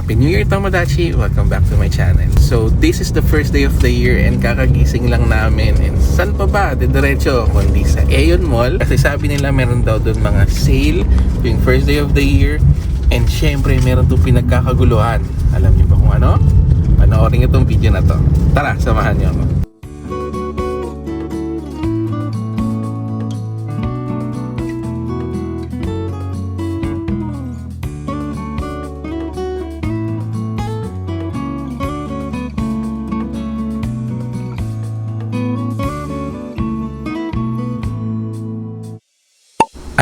Happy New Year, Tomodachi! Welcome back to my channel. So, this is the first day of the year and kakagising lang namin. And saan pa ba? Diretso, kundi sa Aeon Mall. Kasi sabi nila meron daw doon mga sale yung first day of the year. And syempre, meron doon pinagkakaguluhan. Alam niyo ba kung ano? Panoorin itong video na to. Tara, samahan niyo ako.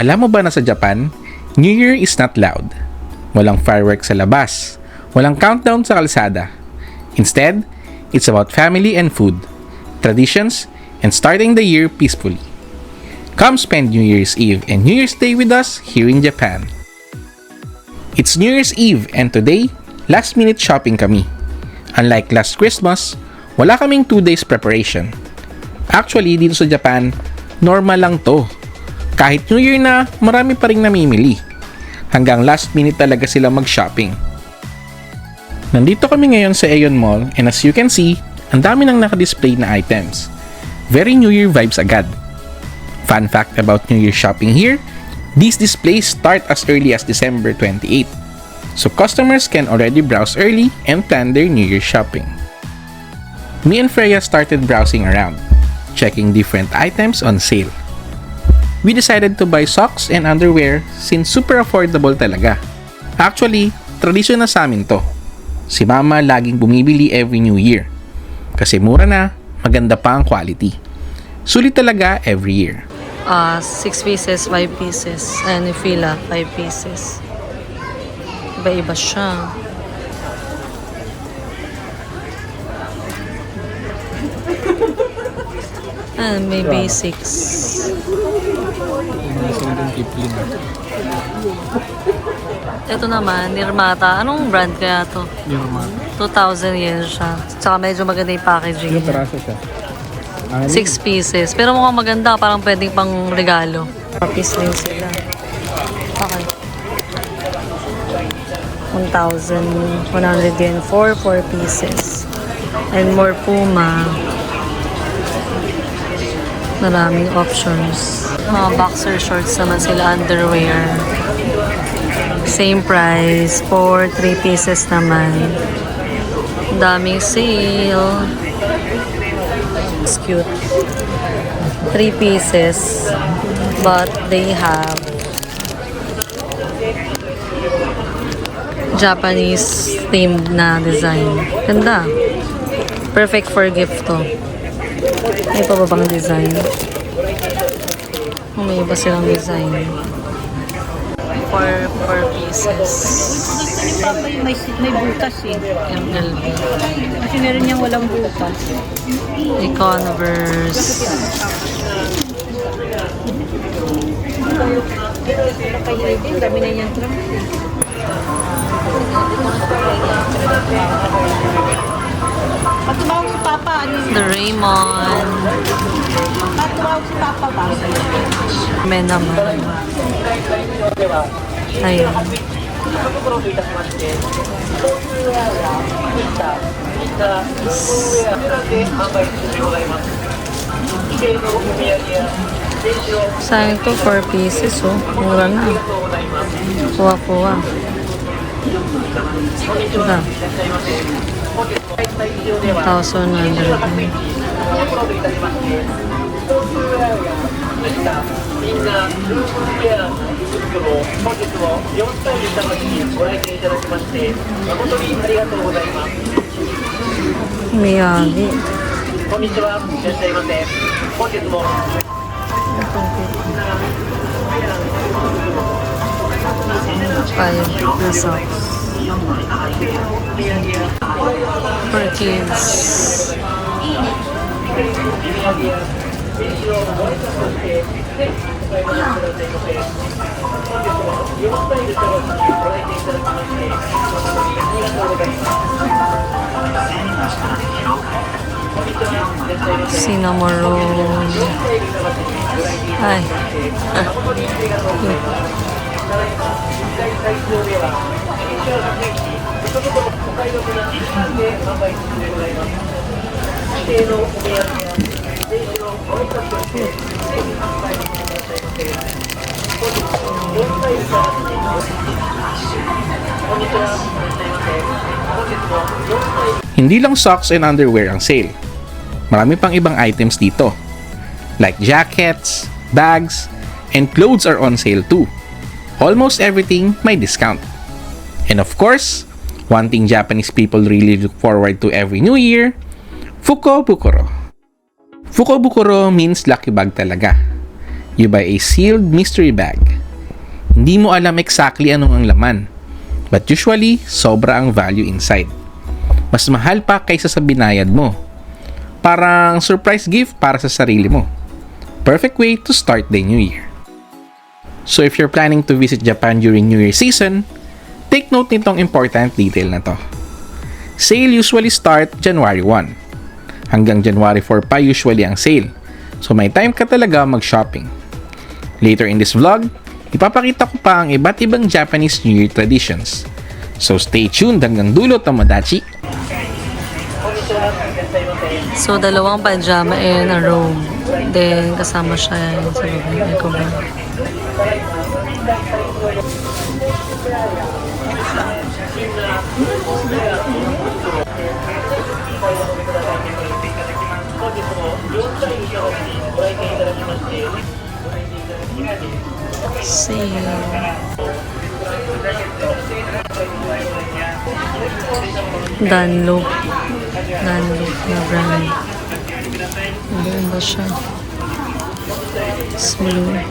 Alam mo ba na sa Japan, New Year is not loud. Walang fireworks sa labas. Walang countdown sa kalsada. Instead, it's about family and food, traditions, and starting the year peacefully. Come spend New Year's Eve and New Year's Day with us here in Japan. It's New Year's Eve and today, last minute shopping kami. Unlike last Christmas, wala kaming 2 days preparation. Actually, dito sa Japan, normal lang to. Kahit New Year na, marami pa rin namimili. Hanggang last minute talaga sila mag-shopping. Nandito kami ngayon sa Aeon Mall and as you can see, ang dami nang naka-display na items. Very New Year vibes agad. Fun fact about New Year shopping here, these displays start as early as December 28. So customers can already browse early and plan their New Year shopping. Me and Freya started browsing around, checking different items on sale. We decided to buy socks and underwear since super affordable talaga. Actually, tradisyon na sa amin to. Si Mama laging bumibili every New Year. Kasi mura na, maganda pa ang quality. Sulit talaga every year. 6 pieces, 5 pieces. And fila, 5 pieces. Iba-iba siya. And may basics. Ito naman, Nirmata. Anong brand kaya to? Nirmata. 2,000 yen siya. Tsaka medyo maganda yung packaging. Ilang peraso siya? 6 pieces. Pero mukhang maganda. Parang pwedeng pang regalo. Piece din sila. Okay. 1,100 yen for 4 pieces. And more Puma. Maraming options. Mga boxer shorts naman sila, underwear. Same price for 3 pieces naman. Daming sale. It's cute. 3 pieces. But they have Japanese themed na design. Ganda. Perfect for gift to. May pa ba bang design? May iba silang design. For 4 pieces. May butas eh. MLB. Kasi meron niyang walang butas. Converse. Kaya din, dami na niyang trunk. Pag tumawag si Papa, ano yun? The Raymond. Pag tumawag si Papa ba? May naman. Ayun. Sayang to 4 pieces oh. Mura na. Kuha-kuha. Diba? 1,000. Miyagi. 5 pesos. For kids. Cinnamon roll. Ay. Hindi lang socks and underwear ang sale. Marami pang ibang items dito. Like jackets, bags, and clothes are on sale too. Almost everything may discount. And of course, one thing Japanese people really look forward to every New Year, Fukobukuro. Fukobukuro means lucky bag talaga. You buy a sealed mystery bag. Hindi mo alam exactly anong ang laman, but usually, sobra ang value inside. Mas mahal pa kaysa sa binayad mo. Parang surprise gift para sa sarili mo. Perfect way to start the new year. So if you're planning to visit Japan during New Year season, take note nitong important detail na to. Sale usually start January 1. Hanggang January 4 pa usually ang sale. So may time ka talaga mag-shopping. Later in this vlog, ipapakita ko pa ang iba't ibang Japanese New Year traditions. So stay tuned hanggang dulo, Tomodachi. So, dalawang pajama and a robe. Then, kasama siya sa loob ng eco bag. Sale. Dunlop na brand. Ano ba siya? Smooth.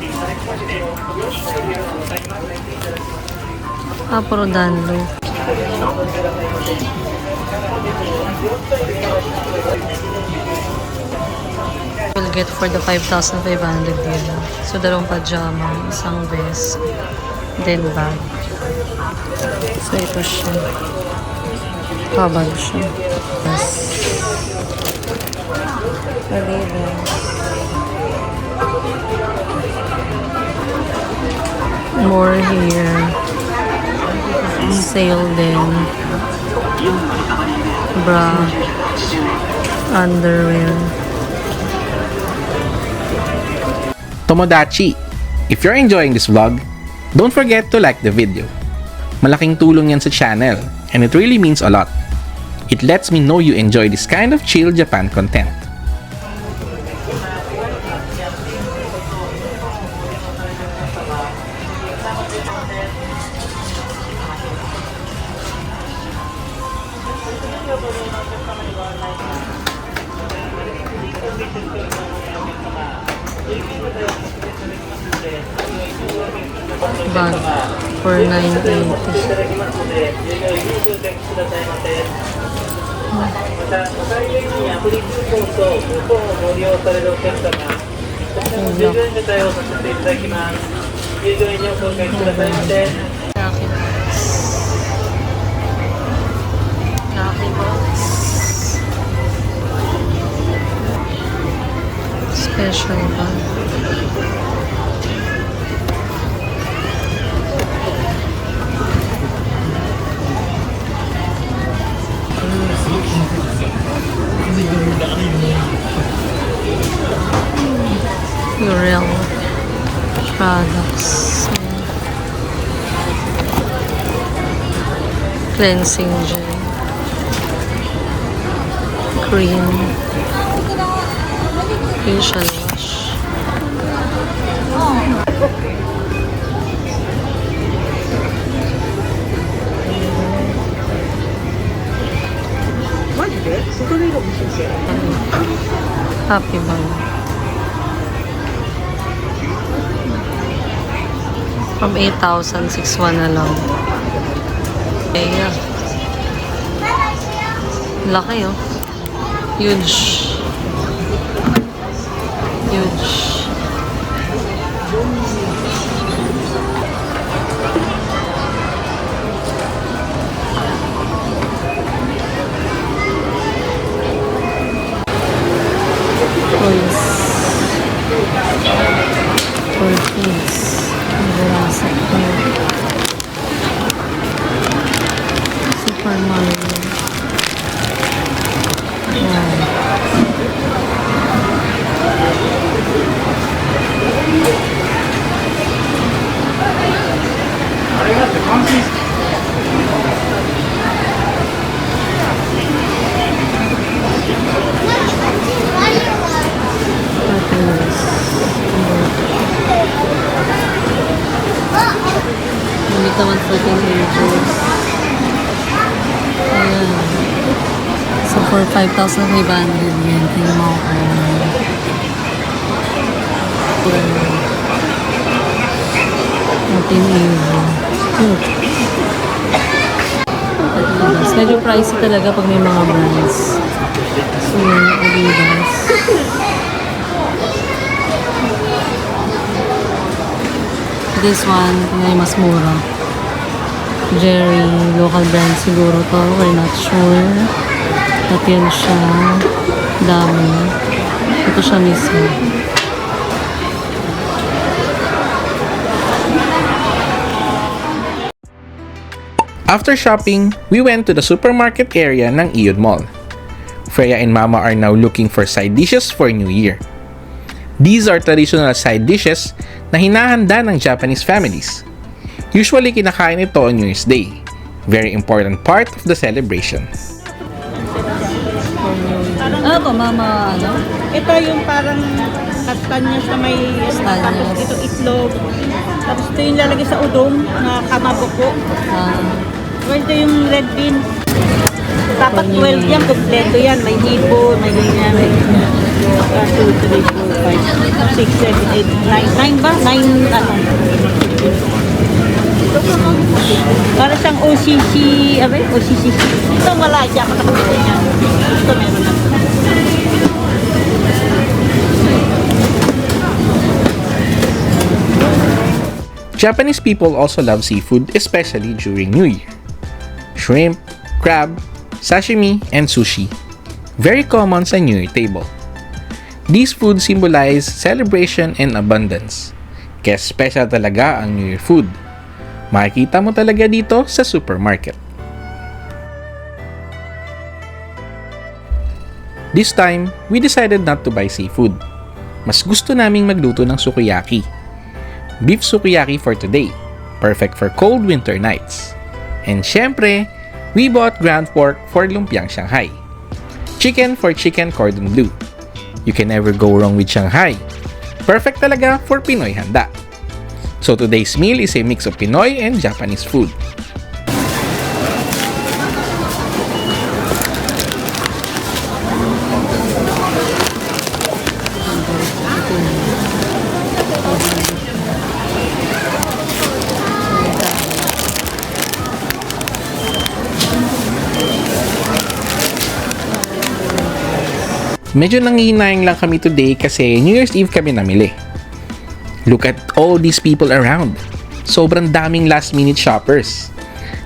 Puro Dunlop. We'll get for the 5,500 dito. So, dalawang pajama, isang vest, then bag. So, ito siya. Kabag siya. Yes. Pwede. More here. Sale din. Bra. Underwear. Tomodachi, if you're enjoying this vlog, don't forget to like the video. Malaking tulong yan sa channel, and it really means a lot. It lets me know you enjoy this kind of chill Japan content. Bag for 980. Lucky box. Special bag. L'Oreal products. Cleansing gel. Cream. Facial wash. Happy Bag. From 8,061 na lang. Kaya. Laki oh. Huge. Huge. Toys. For kids. For Mario. Wow. Happiness. Unique naman sa teenagers. Ayan. So for 5,500 yen, tingnan mo ako. Ang teenager. Adidas. Medyo pricey talaga pag may mga brands. So, Adidas. This one, may mas mura. Jerry, local brand siguro to. We're not sure. At yan siya. Dami. Ito siya mismo. After shopping, we went to the supermarket area ng Iod Mall. Freya and Mama are now looking for side dishes for New Year. These are traditional side dishes na hinahanda ng Japanese families. Usually kinakain ito on New Year's Day. Very important part of the celebration. Ano to, Mama? Ano? Ito yung parang kastanyas na may Kastanyas. tapos ito itlog. Tapos ito yung lalagay sa udong na kamaboko. Well, ito yung red bean. Dapat 12 yan, kompleto yan. May hipo, may ganyan. 1, 2, 3, 4, 5, 6, 7, 8, 9. 9 ba? 9 ano? Para siyang OCC, OCC. Ito wala, siya ako nakapito niya. Ito meron na. Japanese people also love seafood, especially during New Year. Shrimp, crab, sashimi, and sushi. Very common sa New Year table. These foods symbolize celebration and abundance. Kaya special talaga ang New Year food. Makikita mo talaga dito sa supermarket. This time, we decided not to buy seafood. Mas gusto naming magluto ng sukiyaki. Beef sukiyaki for today. Perfect for cold winter nights. And syempre, we bought ground pork for lumpiang Shanghai. Chicken for chicken cordon bleu. You can never go wrong with Shanghai. Perfect talaga for Pinoy handa. So today's meal is a mix of Pinoy and Japanese food. Medyo nangihinayang lang kami today kasi New Year's Eve kami namili. Look at all these people around. Sobrang daming last minute shoppers.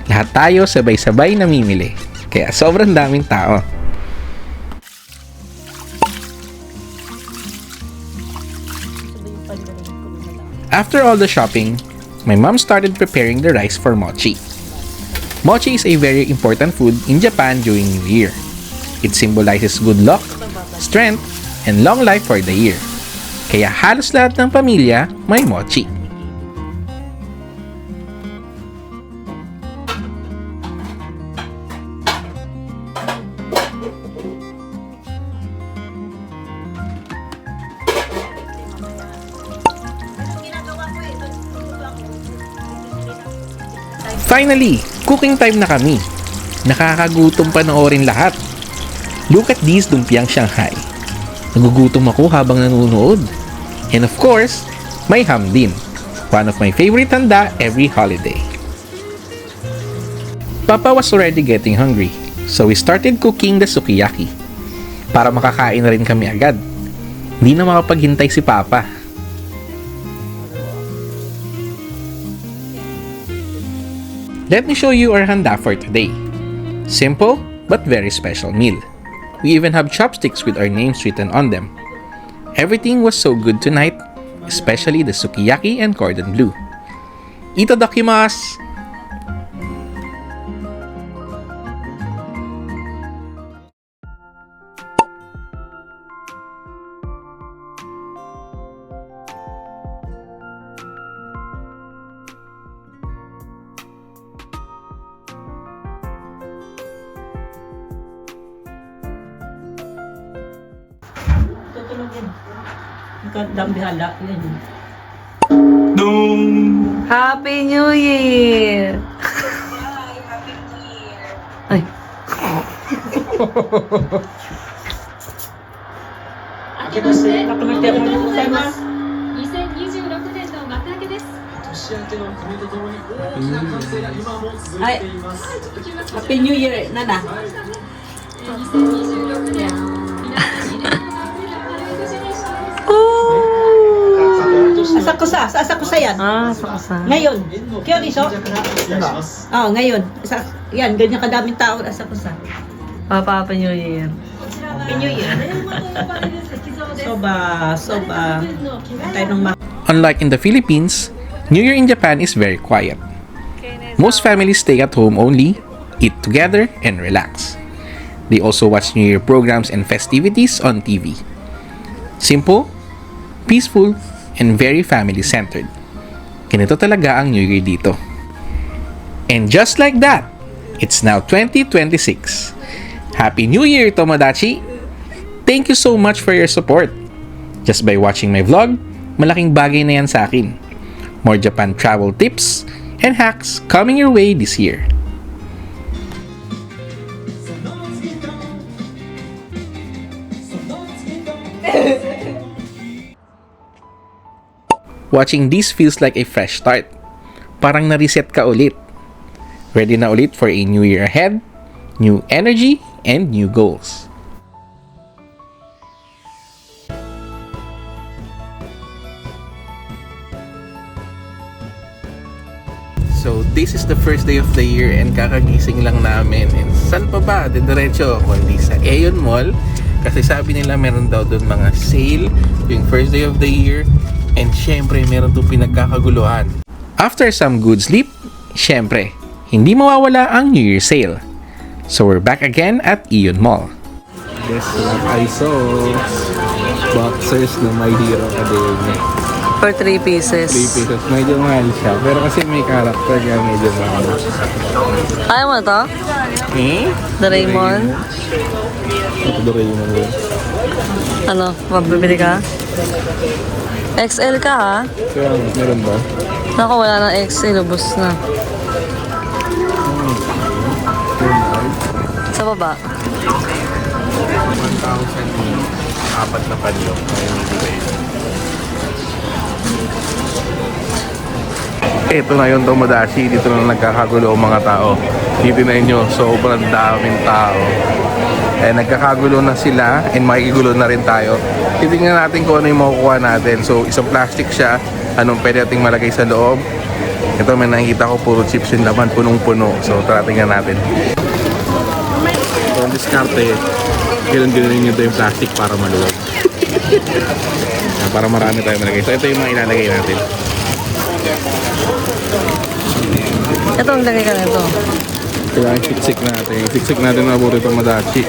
Lahat tayo sabay-sabay namimili. Kaya sobrang daming tao. After all the shopping, my mom started preparing the rice for mochi. Mochi is a very important food in Japan during New Year. It symbolizes good luck, strength, and long life for the year. Kaya halos lahat ng pamilya may mochi. Finally, cooking time na kami. Nakakagutom panoorin lahat. Look at these lumpiang Shanghai. Nagugutom ako habang nanonood. And of course, may ham din. One of my favorite handa every holiday. Papa was already getting hungry, so we started cooking the sukiyaki. Para makakain na rin kami agad. Hindi na makapaghintay si Papa. Let me show you our handa for today. Simple but very special meal. We even have chopsticks with our names written on them. Everything was so good tonight, especially the sukiyaki and cordon bleu. Itadakimasu! Dambihala. Yan. Happy New Year! Ay. Nakamati ako ng sana. 2026年の幕開けです。 Ay, Happy New Year, Nana. 2026年、皆さんにね、パレードジェネレーションです。 Asa ko sa yan. Sakasa. Ngayon, kaya riso? Oo, ngayon. Yan, ganyan kadaming tao. Asa ko sa. Happy New Year. Happy New Year. Soba. Tayo ng Unlike in the Philippines, New Year in Japan is very quiet. Most families stay at home only, eat together, and relax. They also watch New Year programs and festivities on TV. Simple, peaceful, and very family-centered. Ganito talaga ang New Year dito. And just like that, it's now 2026. Happy New Year, Tomodachi! Thank you so much for your support. Just by watching my vlog, malaking bagay na yan sa akin. More Japan travel tips and hacks coming your way this year. Watching this feels like a fresh start. Parang na-reset ka ulit. Ready na ulit for a new year ahead, new energy, and new goals. So, this is the first day of the year and kakagising lang namin. And saan pa ba? Diretso, kundi sa Aeon Mall. Kasi sabi nila meron daw doon mga sale yung first day of the year. And syempre, meron doon pinagkakaguluhan. After some good sleep, syempre, hindi mawawala ang New Year sale. So, we're back again at Aeon Mall. Yes, I saw boxers na My Hero Academia. For 3 pieces. 3 pesos. Medyo mahal siya. Pero kasi may character kaya medyo mahal. Ayaw mo to? Doraemon? Ito Doraemon yun. Ano? Mabibili ka? XL ka ha? Kaya meron ba? Naku, wala ng XL. Ubus na. Sa baba? 1,000 apat na panyo. Kaya hindi ba yun? Ito na yung Tomodachi. Dito na nagkakagulo ang mga tao. Titignan nyo, sobrang daming tao. Eh, nagkakagulo na sila and makikigulo na rin tayo. Titignan natin kung ano yung makukuha natin. So, isang plastic siya. Anong pwede nating malagay sa loob. Ito, may nakikita ko puro chips yung laman, punong-puno. So, tara tingnan natin. So, ang diskarte, ganun-ganunin nyo ito yung plastic para maluwag. Para marami tayo malagay. So, ito yung mga ilalagay natin. Ito, ang lagay ka nito. Kaya siksik natin. Siksik natin na puro itong Tomodachi.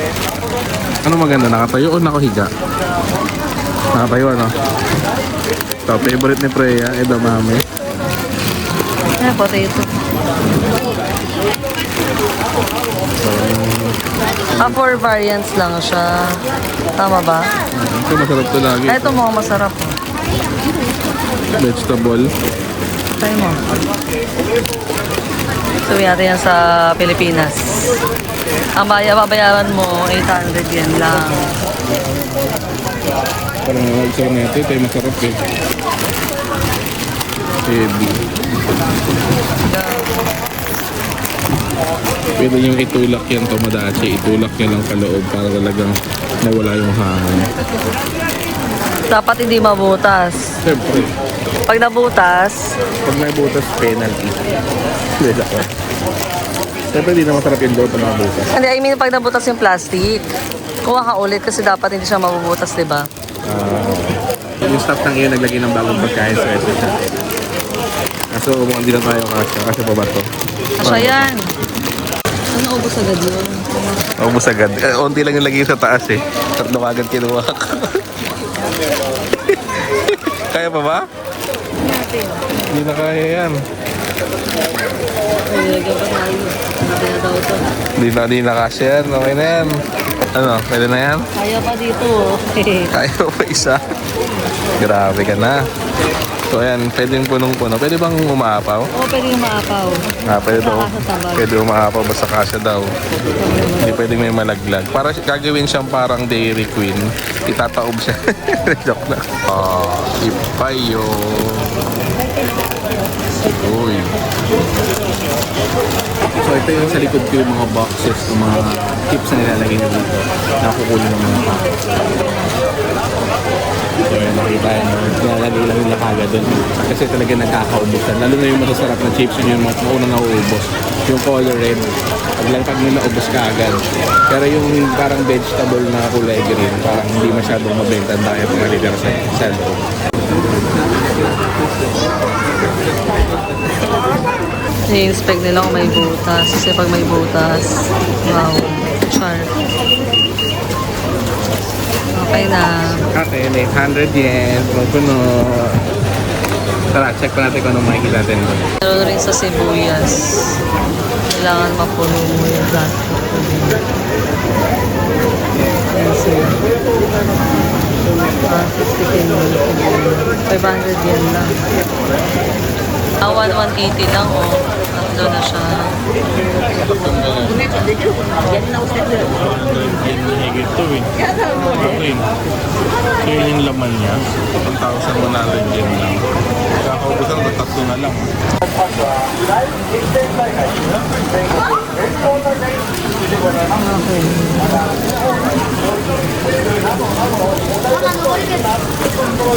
Ano maganda? Nakatayo o nakahiga? Nakatayo, ano? Ito, favorite ni Freya, edamame. Ay, potato. So, 4 variants lang siya. Tama ba? ito masarap to lagi. Ay, ito mukhang masarap. Oh. Vegetable. Try mo. So, natin yan sa Pilipinas. Ang babayaran mo, 800 yen lang. Parang nalagsaw na ito yung masarap eh. Heavy. Pwede yung itulak yan Tomodachi. Itulak nyo lang kaloob para talagang nawala yung hangin. Dapat hindi mabutas. Siyempre, Pag nabutas, pag may butas, penalty. Pwede ako. Siyempre, di na masarap yung doon pag nabutas. hindi, I mean, pag nabutas yung plastic, kuha ka ulit kasi dapat hindi siya mabubutas, di ba? Yung staff ng iyo naglagay ng bagong pagkain sa restaurant natin. Kaso mukhang di na tayo kasi pa ba ito? Kasya yan. Ano, ubos agad yun? Ubus agad. Unti lang yung lagay sa taas eh. Tatlo agad kinuha ka. Kaya pa ba? Hindi na kaya yan. Ay, lagyan pa tayo. Natin na daw ito. Hindi na kasya yan. Okay na yan. Ano, pwede na yan? Kaya pa dito. Kaya mo pa isa? Grabe ka na. So ayan, pwedeng punong-puno. Pwede bang umaapaw? Oo, pwede yung maapaw. Pwede daw. Basta sa tabag. Pwede umaapaw basta kasya daw. Hindi pwedeng may malaglag. Para gagawin siyang parang Dairy Queen. Itataob siya. Joke lang. Iba yun. Uy. So ito yung sa likod ko yung mga boxes, yung mga chips na nilalagay na dito. Nakukunin ng mga tao. So yun, nakita yun. Nilalagay lang nila kagad dun. Kasi talaga nagkakaubusan. Lalo na yung masasarap na chips, yun yung maunang nauubos. Yung color red. Pag may naubos ka agad. Pero yung parang vegetable na kulay green, parang hindi masyadong mabenta dahil pumaliter sa loob. I-inspect nila kung may butas. Kasi pag may butas, wow, char. Okay na. Okay, 800 yen. Puno. Tara, check pa natin kung anong makikita natin doon. Meron rin sa sibuyas. Kailangan mapuno mo yung plastic. Ayan sila. 500 yen lang. 180 lang oh. Tatlo na siya. Ito eh. Okay. So yun yung laman niya. 1,100 yen lang. Kakaubusan ko, tatlo na lang.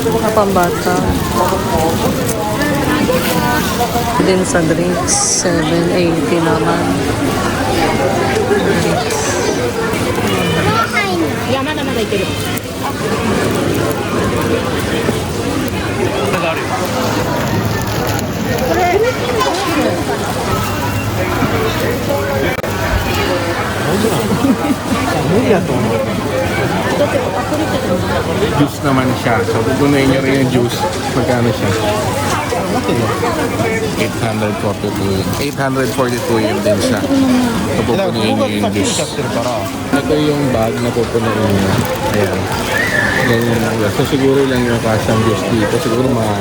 Mga pambata. Din sa drinks, 780 naman. Yaman naman kayo tilo. Juice naman siya. So, pupunuin nyo rin yung juice. Magkano siya? 842 yun din siya. So, pupunuin nyo yung juice. Ito yung bag na pupunuin nyo. Ayan. Ganyan lang yun. So, siguro lang yung kasang juice dito. Siguro mga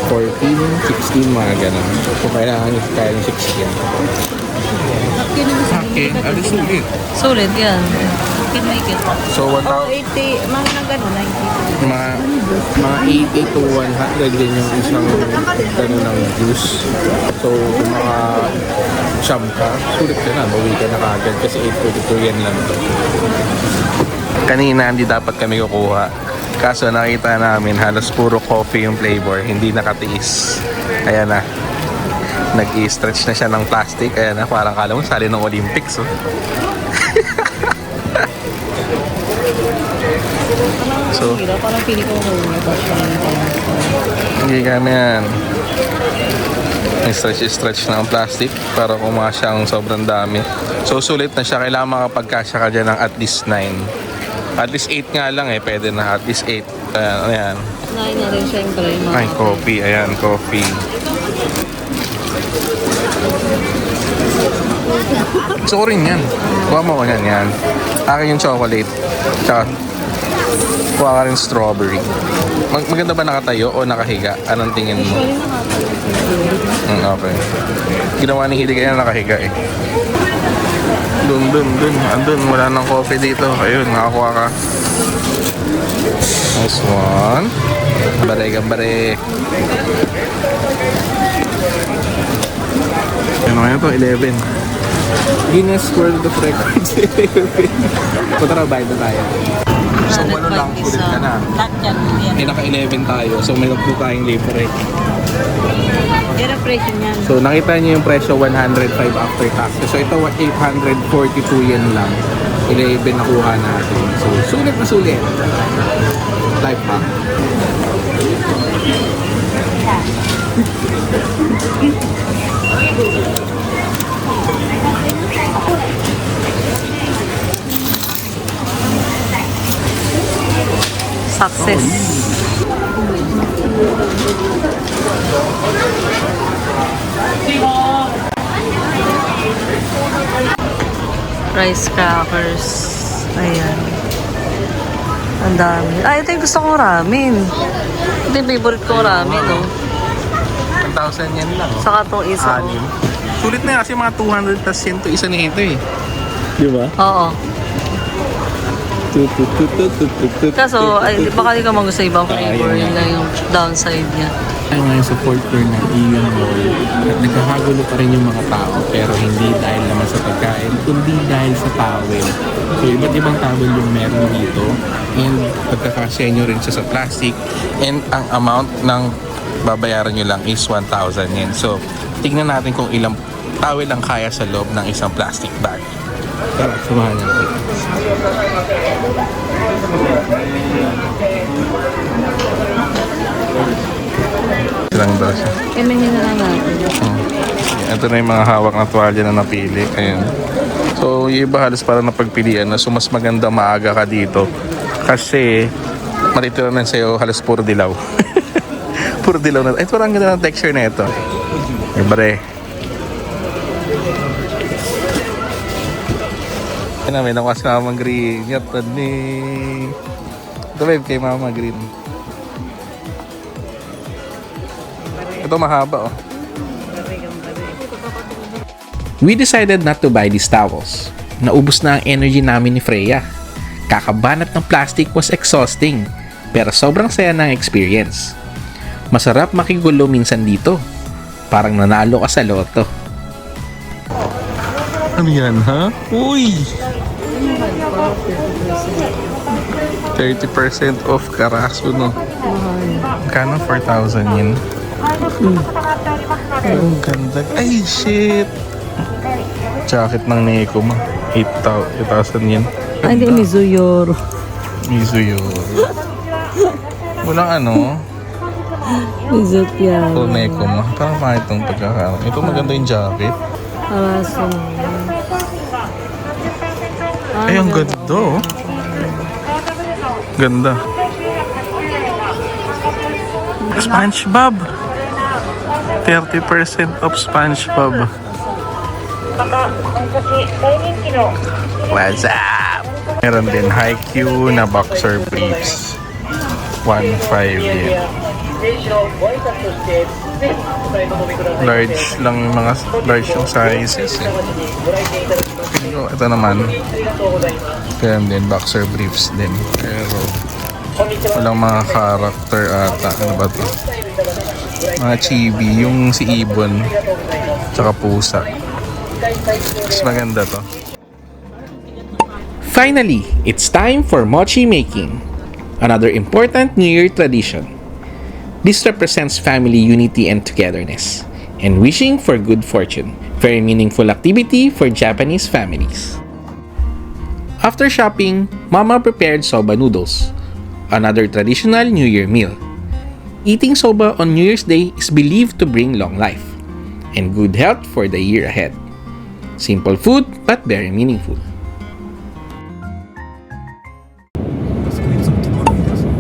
14, 16, mga ganun. So, kailangan nyo kaya yung 16. Okay, alis ulit. Sulit yan. Can make it. So, 1,000. 80, mga nang gano'n, 90. Mga 80 to 100 din yung isang gano'n ng juice. So, kung siyam ka, sulit ka na. Bawi ka na kagad kasi 842 yan lang to. Kanina hindi dapat kami kukuha. Kaso nakita namin halos puro coffee yung flavor. Hindi nakatiis. Ayan na. Nag-i-stretch na siya ng plastic. Ayan na, parang kala mo sali ng Olympics. Oh. So, Parang pili ko hindi kami yan. Stretch na ang plastic para kumasya ang sobrang dami. So, sulit na siya. Kailangan makapagkasya ka dyan ng at least 9. At least 8 nga lang eh. Pwede na. At least 8. Ayan. Nain na rin syempre. Ay, coffee. Ayan, coffee. Gusto ko rin yan. Kuha mo ko yan. Yan. Akin yung chocolate. Tsaka, kuha ka rin strawberry. Maganda ba nakatayo o nakahiga? Anong tingin mo? Okay. Ginawa ni Hidi kaya nakahiga eh. Dun. Andun. Wala nang coffee dito. Ayun, nakakuha ka. Nice one. Gambare. Ano kaya to? 11. Guinness World of Records 11. Punta na bayad na tayo. So, walo lang. Sulit ka na. Lahat yan. Yan. Naka-11 tayo. So, may po tayong libre. Yan ang presyo niyan. So, nakita niyo yung presyo 105 after tax. So, ito 842 yen lang. 11 nakuha natin. So, sulit na sulit. Life hack. Success. Rice crackers. Ayan. Ang dami. Ay, ito yung gusto kong ramen. Ito yung favorite kong ramen, no? 1,000 yen lang. Saka itong isa. Anim. Sulit na kasi mga 200 tas yen to isa nito eh. Di ba? Oo. Kaso, ay, baka di ka magusto ibang flavor. Yun lang yung downside niya. Tayo ngayon sa fourth floor ng Iyon Mall at nagkakagulo pa rin yung mga tao pero hindi dahil naman sa pagkain kundi dahil sa towel. So iba't ibang towel yung meron dito and pagkakasya nyo rin siya sa plastic and ang amount ng babayaran nyo lang is 1,000 yen. So tignan natin kung ilang towel ang kaya sa loob ng isang plastic bag. Tara, samahan niyo ako. Ilang daw siya. Imahin na lang natin. Ito na yung mga hawak na tuwalya na napili. Ayan. So, yung iba halos parang napagpilian na. So, mas maganda maaga ka dito. Kasi, matitira na sa'yo halos puro dilaw. Puro dilaw na. Ay, parang ganda ng texture na ito. Ibre. Ayan na, may nakuha si Mama Green. Yatad ni... Ito babe, kay Mama Green. Ito mahaba oh. We decided not to buy these towels. Naubos na ang energy namin ni Freya. Kakabanat ng plastic was exhausting, pero sobrang saya ng experience. Masarap makigulo minsan dito. Parang nanalo ka sa loto. Ano yan ha? Uy! 30% off karaso no. Kano 4,000 yun? Ang ganda. Ay, shit! Jacket ng Neko ma. 8,000 yen. Ay, hindi, Mizuyor. Mizuyor. Walang ano. Mizuyor. Ito Neko ma. Parang pangit itong pagkakaroon. Ito maganda yung jacket. Araso. Ay, ang ganda oh. Ganda. SpongeBob. 30% off SpongeBob. What's up? Meron din Haikyuu na boxer briefs. 1.5 yen. Large lang yung mga large yung sizes eh. Pero ito naman kaya din boxer briefs din pero walang mga character ata. Ano ba to? Mga chibi, yung si Ibon tsaka pusa. Mas maganda to. Finally, it's time for mochi making. Another important New Year tradition. This represents family unity and togetherness, and wishing for good fortune. Very meaningful activity for Japanese families. After shopping, Mama prepared soba noodles, another traditional New Year meal. Eating soba on New Year's Day is believed to bring long life and good health for the year ahead. Simple food but very meaningful. あそこいつも泊まるんですよ。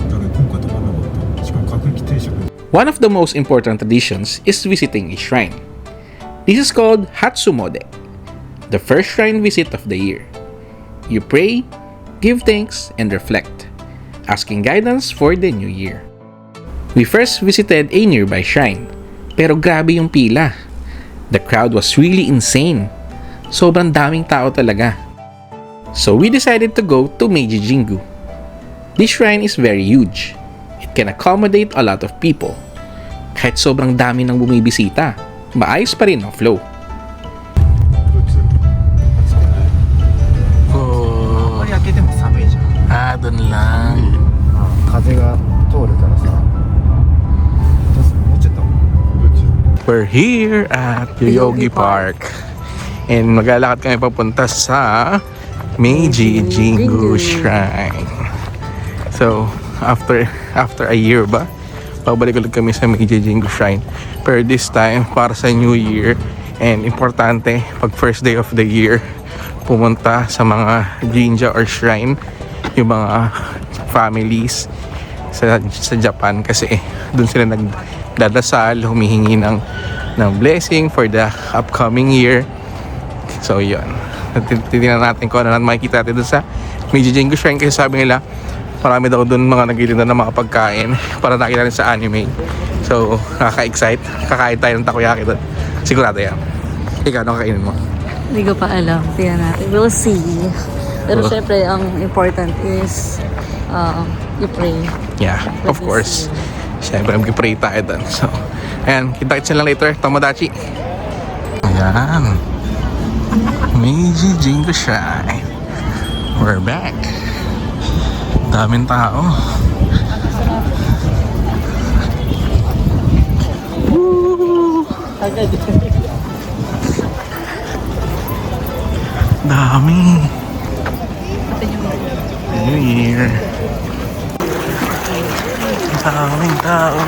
だから今回泊まらなかった。しかも各駅停車で。 One of the most important traditions is visiting a shrine. This is called Hatsumode, the first shrine visit of the year. You pray, give thanks, and reflect, asking guidance for the new year. We first visited a nearby shrine, pero grabe yung pila. The crowd was really insane. Sobrang daming tao talaga. So we decided to go to Meiji Jingu. This shrine is very huge. It can accommodate a lot of people. Kahit sobrang dami ng bumibisita, maayos pa rin ang flow. Oh, 開けても寒いじゃん。 doon lang. 風が通るからさ。もうちょっと。 We're here at Yoyogi Park. And maglalakad kami papunta sa Meiji Jingu Shrine. So, after a year ba, pabalik ulit kami sa Meiji Jingu Shrine. Pero this time, para sa New Year, and importante, pag first day of the year, pumunta sa mga jinja or shrine, yung mga families sa Japan kasi doon sila nagdadasal, humihingi ng blessing for the upcoming year. So yun, Titingnan natin kung ano na makikita natin doon sa Meiji Jingu Shrine kasi sabi nila marami daw doon mga nagilinda ng mga pagkain para nakita rin sa anime. So, nakaka-excite. Kakain tayo ng takoyaki doon. Sigurado yan. Ikaw, anong kakainin mo? Hindi ko pa alam. Tingnan natin. We'll see. Pero Oh. syempre, ang important is you pray. Yeah, of course. Siyempre, mag-pray tayo doon. So, ayan, kita-kits lang later. Tomodachi. Ayan. Meiji Jingu Shrine. We're back. Daming tao. Woo! Dami. New Year. Daming tao.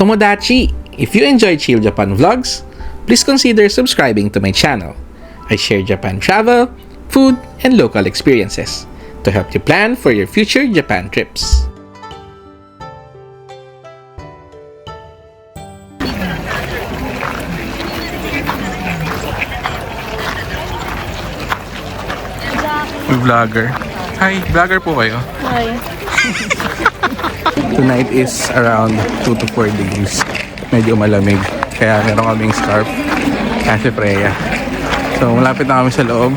Tomodachi, if you enjoy Chill Japan vlogs, please consider subscribing to my channel. I share Japan travel, food, and local experiences to help you plan for your future Japan trips. May vlogger. Hi, vlogger po kayo? Hi. Tonight is around 2 to 4 degrees. Medyo malamig. Kaya meron kaming scarf. Kasi Freya. So, malapit na kami sa loob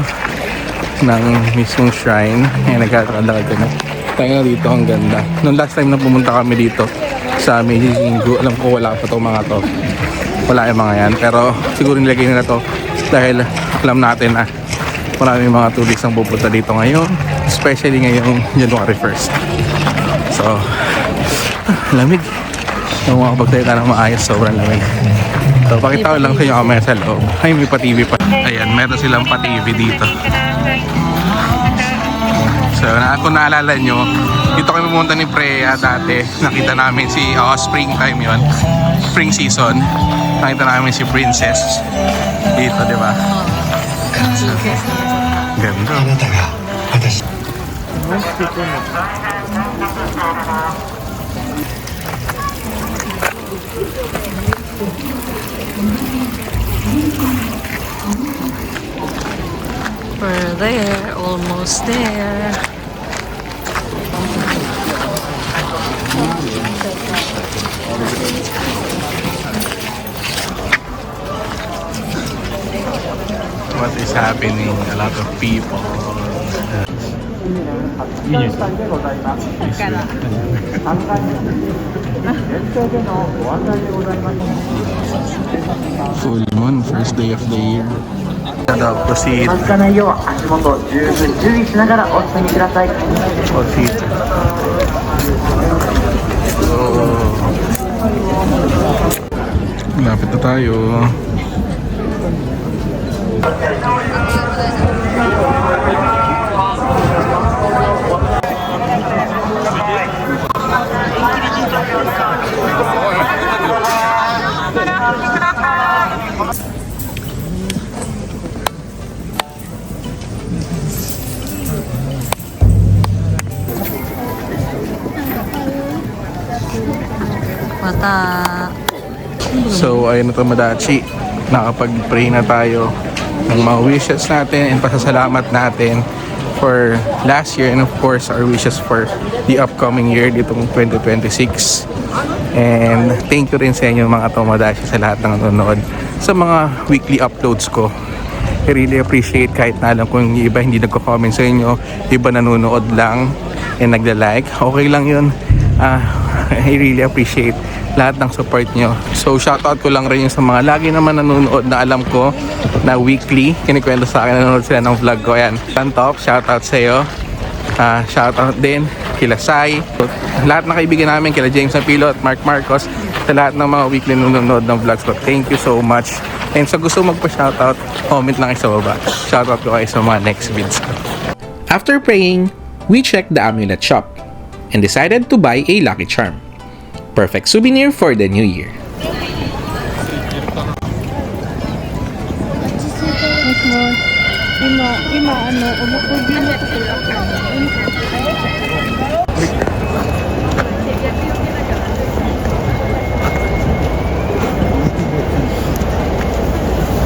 ng mismong shrine. Ngayon, nagkakalakad ka na. Tayo na dito, ang ganda. Noong last time na pumunta kami dito sa Meiji Jingu, alam ko wala pa itong mga to. Wala yung mga yan. Pero siguro nilagay nila to dahil alam natin na marami mga tourists ang pupunta dito ngayon. Especially ngayong January 1st. So, lamig. Kung makapagsalita ng maayos, sobrang lamig. So, pakita ko lang sa inyo kamaya sa loob. Ay, may pa-TV pa. Ayan, meron silang pa-TV dito. So, kung naalala nyo, dito kami pumunta ni Freya dati. Nakita namin si springtime yon, spring season. Nakita namin si Princess dito, di ba? So, ganda. We're there. Almost there. What is happening? A lot of people. Full moon, first day of the year. Proceed. 近づかないよう足元十分注意しながらお進みください。 Proceed. Lapit na tayo. Mata. So, ayun na Tomodachi. Nakapag-pray na tayo ng mga wishes natin and pasasalamat natin for last year and of course our wishes for the upcoming year ditong 2026. And thank you rin sa inyo mga Tomodachi sa lahat ng nanonood sa mga weekly uploads ko. I really appreciate kahit na alam ko yung iba hindi nagko-comment sa inyo, iba nanonood lang and nagla-like. Okay lang yun. I really appreciate lahat ng support nyo. So shoutout ko lang rin yung sa mga lagi naman nanonood na alam ko na weekly kinikwento sa akin, nanonood sila ng vlog ko. Ayan, Tantop, shoutout sa iyo. Shoutout din kila Sai, lahat ng kaibigan namin, kila James Apilo at Mark Marcos, sa lahat ng mga weekly nanonood ng vlogs ko. Thank you so much. And sa gusto magpa-shoutout, comment lang kayo sa baba. Shoutout ko kayo sa mga next vids ko. After praying, we checked the amulet shop and decided to buy a lucky charm. Perfect souvenir for the new year.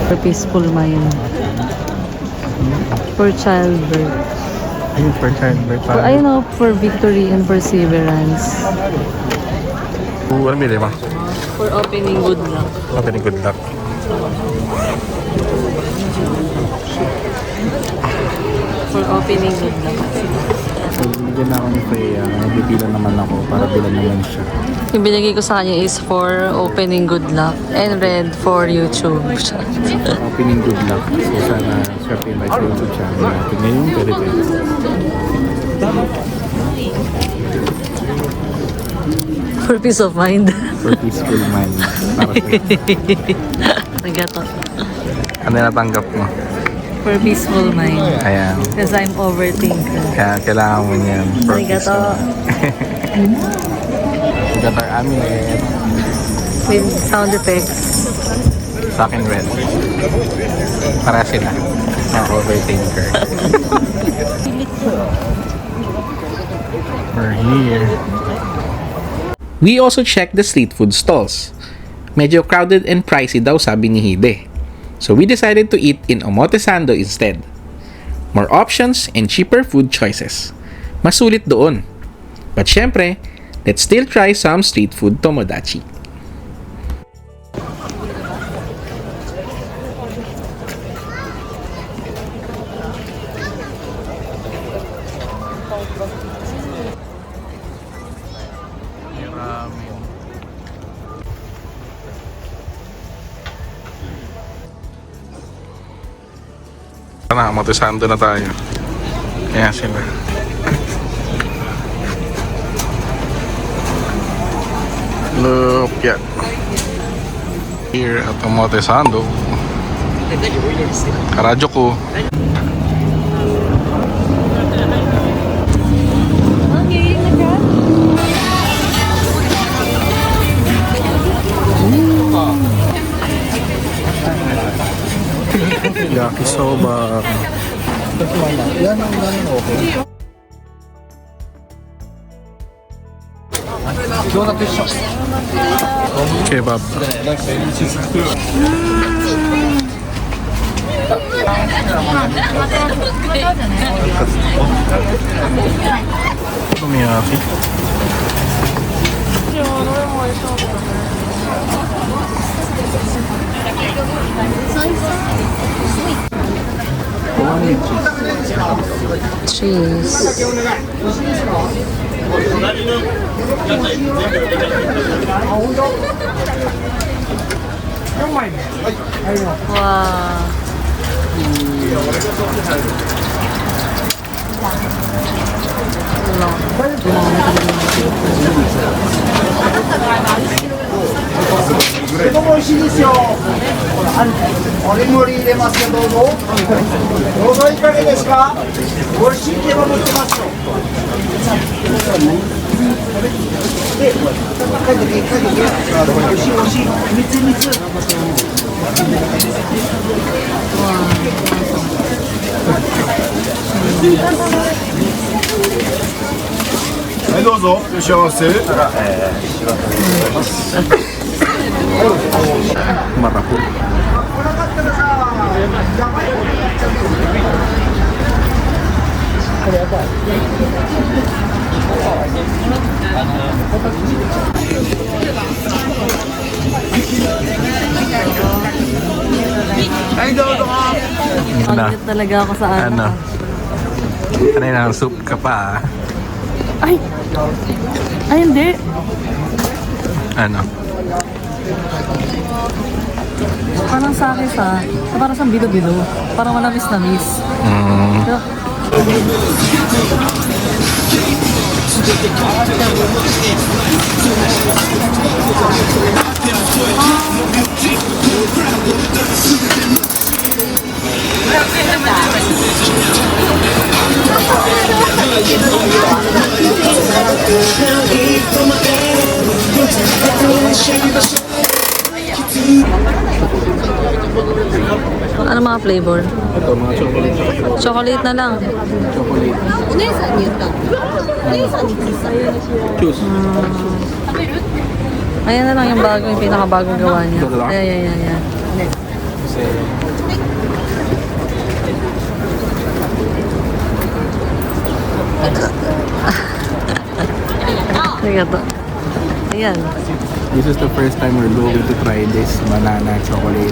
For peaceful mind. For childbirth. Ayun, for childbirth. For, I know, for victory and perseverance. Ano mili mo? For opening good luck. Very good luck. For opening good luck. Bigyan na ako ni Freya. Bibila naman ako para bilan naman siya. Yung binigay ko sa kanya is for opening good luck and red for YouTube. Opening good luck. So sana swerte yung sa YouTube channel natin. Ngayon, pwede. For peace of mind. For peaceful mind. Para sa'yo. Nagato. Ano yung natanggap mo? For peaceful mind. Ayan. Because I'm overthinker. Kaya kailangan mo niyan. For Nagato. We got our amulet. With sound effects. Sa akin red. Para sila. Mga overthinker. We're here. We also checked the street food stalls. Medyo crowded and pricey daw sabi ni Hide. So we decided to eat in Omotesando instead. More options and cheaper food choices. Masulit doon. But syempre, let's still try some street food tomodachi. Na, Omotesando na tayo. Kaya sila. Look yan. Here at Omotesando. Karadyo ko. Yakisoba. Kebab. Sumiyaki. Cheese. Wow.はい、どうぞ。いらっしゃいませ。 Marapul. Ang talaga ako sa Ano? Ano yun? Soup ka pa. Ay! Ay, hindi. Ano? Parang sa akin parang sa bilo-bilo. Parang manamis-namis. Pero, ano mga flavor? Ito, mga chocolate. Chocolate na lang. Chocolate. Choose. Ayan na lang yung pinakabagong gawa niya. Ito na lang? Ayan. Kasi Kaya to. Ayan. This is the first time we're going to try this banana chocolate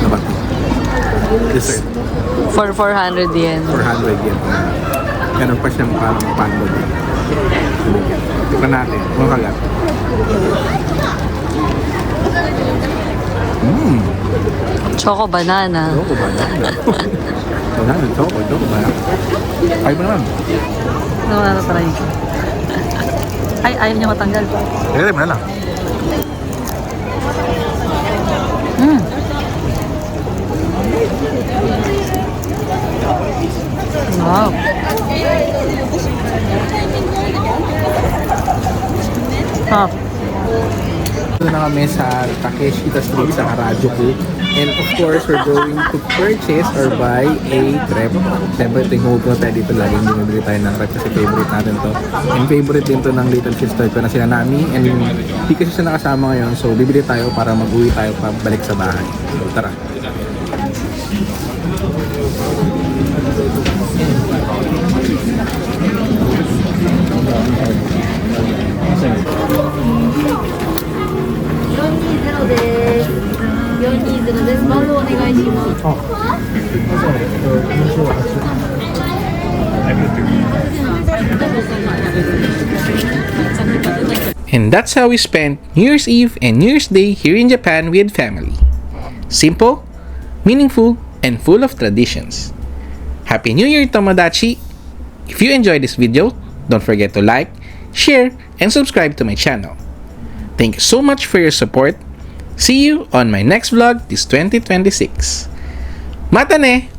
na ba to? Dessert. For 400 yen. 400 yen. Meron pa siyang parang pando din. Tignan natin. Mga kagat. Choco banana. Choco banana. Banana, choco banana. Ay mo naman. Ano na try ko? Ay, ayaw niya matanggal. Kaya mo na lang. Wow. Ah. Ito na kami sa Takeshita Street sa Harajuku. And of course, we're going to purchase or buy a crepe. Siyempre, tingin ko tayo dito laging bumibili tayo ng crepe kasi favorite natin to. And favorite din to ng little sister ko na sila Nami. And hindi kasi siya nakasama ngayon. So, bibili tayo para mag-uwi tayo pabalik sa bahay. So, tara. And that's how we spent New Year's Eve and New Year's Day here in Japan with family. Simple, meaningful, and full of traditions. Happy New Year, Tomodachi! If you enjoyed this video, don't forget to like, share, and subscribe to my channel. Thank you so much for your support. See you on my next vlog this 2026. Mata ne!